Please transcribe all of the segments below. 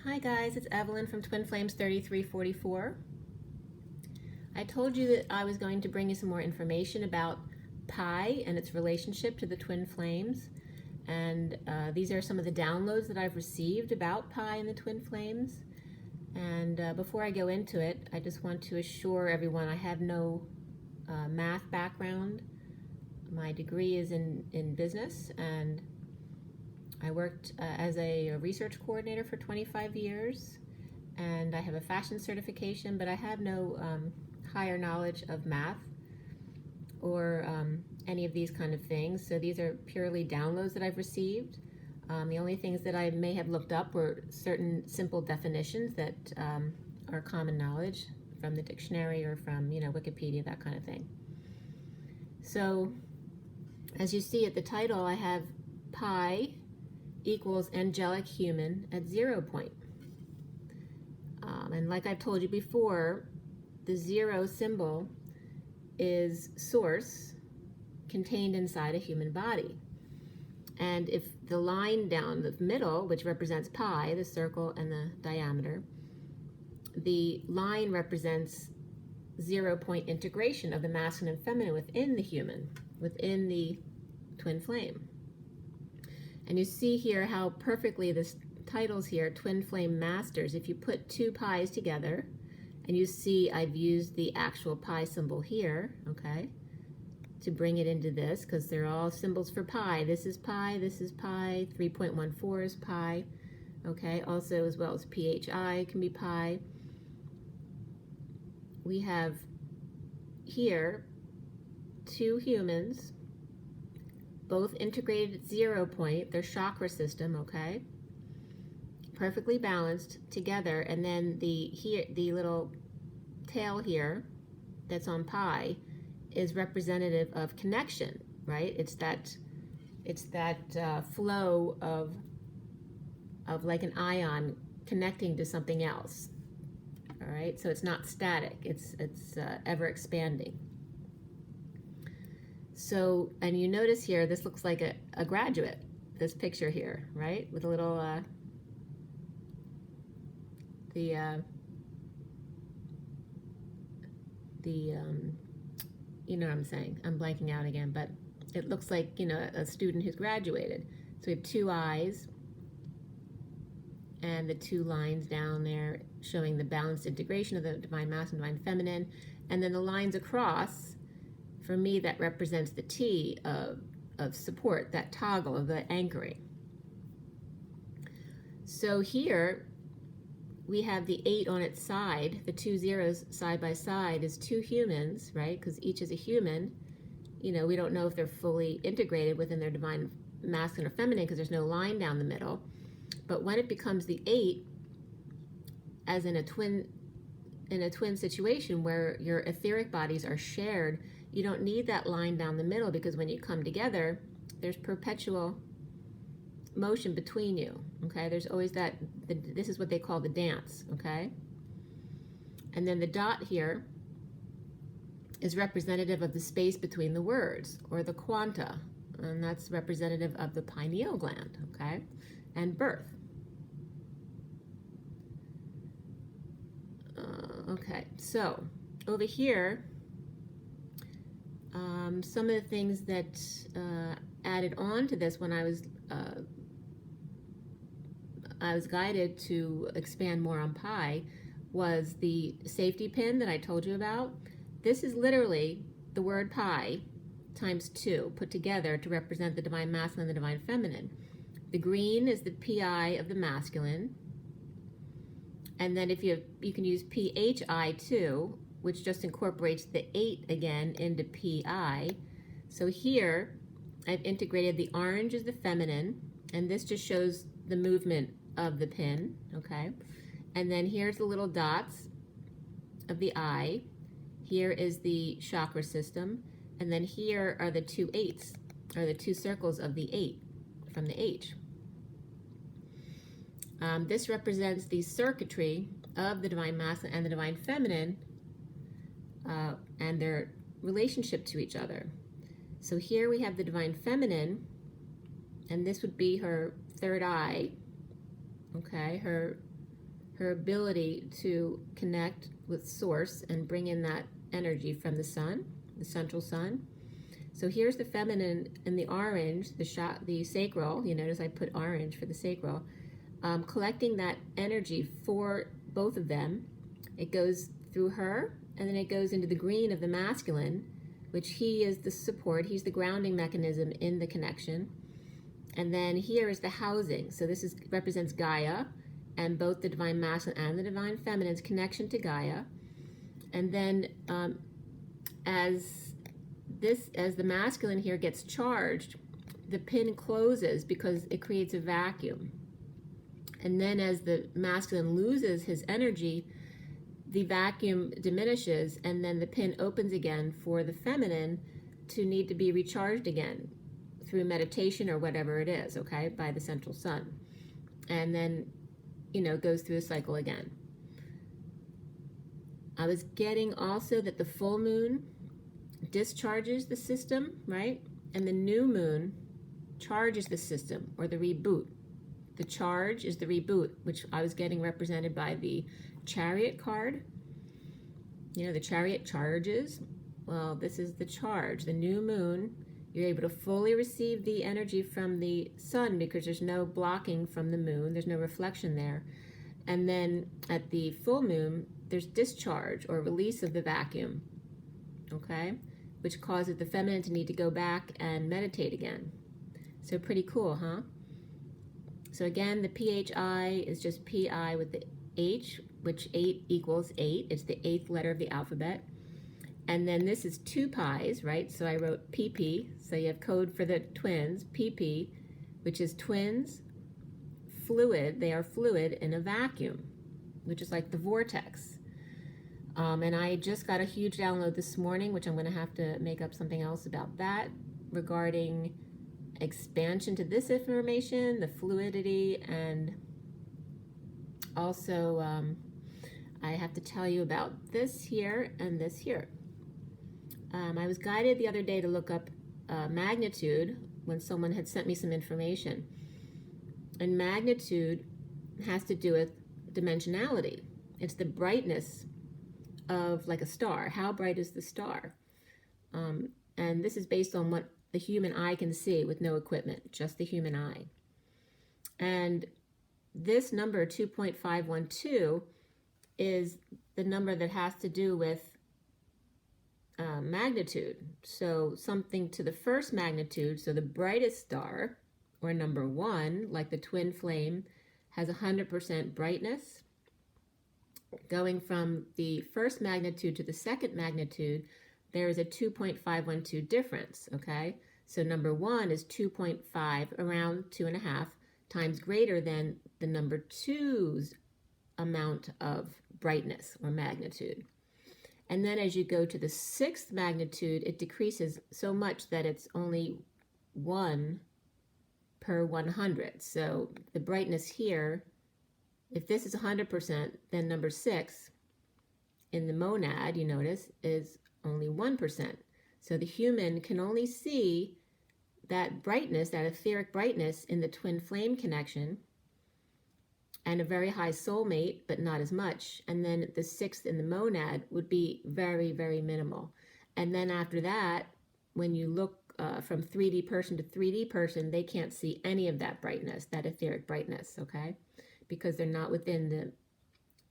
Hi guys, it's Evelyn from Twin Flames 3344. I told you that I was going to bring you some more information about pi and its relationship to the twin flames. And these are some of the downloads that I've received about pi and the twin flames. And before I go into it, I just want to assure everyone I have no math background. My degree is in business, and I worked as a research coordinator for 25 years, and I have a fashion certification, but I have no higher knowledge of math or any of these kind of things. So these are purely downloads that I've received. The only things that I may have looked up were certain simple definitions that are common knowledge from the dictionary or from, Wikipedia, that kind of thing. So as you see at the title, I have pi equals angelic human at 0 point. And like I've told you before, the 0 symbol is source contained inside a human body. And if the line down the middle, which represents pi, the circle and the diameter, the line represents 0 point integration of the masculine and feminine within the human, within the twin flame. And you see here how perfectly this titles here, Twin Flame Masters. If you put two pi's together, and you see I've used the actual pi symbol here, okay, to bring it into this, because they're all symbols for pi. This is pi, 3.14 is pi, okay, also as well as PHI can be pi. We have here two humans, both integrated at 0 point, their chakra system, okay, perfectly balanced together, and then the little tail here that's on pi is representative of connection, right? It's that flow of like an ion connecting to something else. All right, so it's not static, it's ever expanding. So, and you notice here, this looks like a graduate, this picture here, right? With a little, you know what I'm saying? I'm blanking out again, but it looks like, a student who's graduated. So we have two eyes and the two lines down there showing the balanced integration of the divine masculine and divine feminine. And then the lines across, for me, that represents the T of support, that toggle of the anchoring. So here we have the 8 on its side, the two zeros side by side is two humans, right? Because each is a human. We don't know if they're fully integrated within their divine masculine or feminine because there's no line down the middle. But when it becomes the 8, as in a twin situation where your etheric bodies are shared, you don't need that line down the middle, because when you come together, there's perpetual motion between you, okay? There's always this is what they call the dance, okay? And then the dot here is representative of the space between the words, or the quanta, and that's representative of the pineal gland, okay? And birth. Okay, so over here, some of the things that added on to this when I was guided to expand more on pi was the safety pin that I told you about. This is literally the word pi times 2 put together to represent the divine masculine and the divine feminine. The green is the PI of the masculine, and then if you can use PHI too, which just incorporates the 8 again into PI. So here I've integrated the orange as the feminine, and this just shows the movement of the pin, okay? And then here's the little dots of the eye. Here is the chakra system, and then here are the two 8s, or the two circles of the 8 from the H. This represents the circuitry of the divine masculine and the divine feminine, and their relationship to each other. So here we have the divine feminine, and this would be her third eye, okay, her her ability to connect with source and bring in that energy from the sun, the central sun. So here's the feminine in the orange, the sacral. You notice I put orange for the sacral, collecting that energy for both of them. It goes through her, and then it goes into the green of the masculine, which he is the support. He's the grounding mechanism in the connection. And then here is the housing. So this represents Gaia, and both the divine masculine and the divine feminine's connection to Gaia. And then as the masculine here gets charged, the pin closes because it creates a vacuum. And then as the masculine loses his energy, the vacuum diminishes, and then the pin opens again for the feminine to need to be recharged again through meditation or whatever it is, okay, by the central sun. And then, it goes through a cycle again. I was getting also that the full moon discharges the system, right? And the new moon charges the system, or the reboot. The charge is the reboot, which I was getting represented by the Chariot card. The Chariot charges. Well, this is the charge. The new moon, you're able to fully receive the energy from the sun because there's no blocking from the moon. There's no reflection there. And then at the full moon, there's discharge or release of the vacuum, okay? Which causes the feminine to need to go back and meditate again. So pretty cool, huh? So again, the PHI is just PI with the H, which 8 equals 8. It's the 8th letter of the alphabet. And then this is 2 pi's, right? So I wrote PP. So you have code for the twins, PP, which is twins, fluid. They are fluid in a vacuum, which is like the vortex. And I just got a huge download this morning, which I'm going to have to make up something else about that, regarding expansion to this information, the fluidity, and also I have to tell you about this here and this here. I was guided the other day to look up magnitude when someone had sent me some information. And magnitude has to do with dimensionality. It's the brightness of like a star. How bright is the star? And this is based on what the human eye can see with no equipment, just the human eye. And this number 2.512 is the number that has to do with magnitude. So something to the first magnitude, so the brightest star, or number 1, like the twin flame, has 100% brightness. Going from the first magnitude to the second magnitude, there is a 2.512 difference, okay? So number 1 is 2.5, around 2.5, times greater than the number 2's amount of brightness or magnitude. And then as you go to the 6th magnitude, it decreases so much that it's only 1 per 100. So the brightness here, if this is 100%, then number 6 in the monad, you notice, is only 1%. So the human can only see that brightness, that etheric brightness in the twin flame connection, and a very high soulmate, but not as much. And then the 6th in the monad would be very, very minimal. And then after that, when you look from 3D person to 3D person, they can't see any of that brightness, that etheric brightness, okay? Because they're not within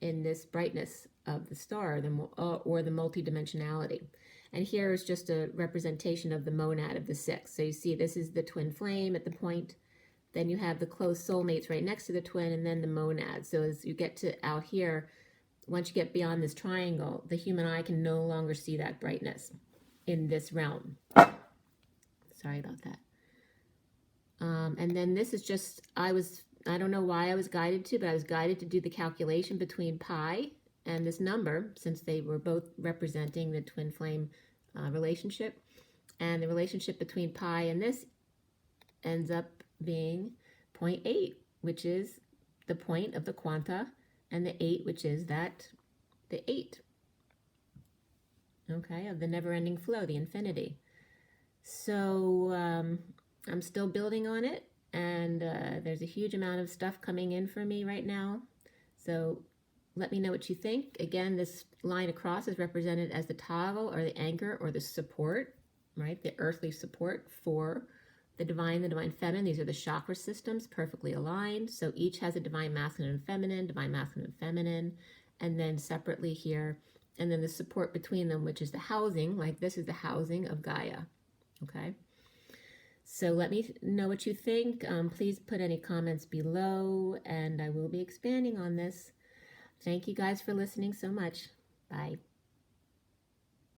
in this brightness of the star, or the multidimensionality. And here is just a representation of the monad of the 6. So you see this is the twin flame at the point. Then you have the close soulmates right next to the twin, and then the monad. So as you get to out here, once you get beyond this triangle, the human eye can no longer see that brightness in this realm. Sorry about that. And then this is just, I don't know why I was guided to, but I was guided to do the calculation between pi and this number, since they were both representing the twin flame relationship. And the relationship between pi and this ends up being 0.8, which is the point of the quanta, and the 8, which is the 8, okay, of the never-ending flow, the infinity. So I'm still building on it, and there's a huge amount of stuff coming in for me right now. So let me know what you think. Again, this line across is represented as the toggle or the anchor or the support, right? The earthly support for the divine feminine. These are the chakra systems perfectly aligned. So each has a divine masculine and feminine, and then separately here, and then the support between them, which is the housing, like this is the housing of Gaia, okay? So let me know what you think. Please put any comments below, and I will be expanding on this. Thank you guys for listening so much. Bye.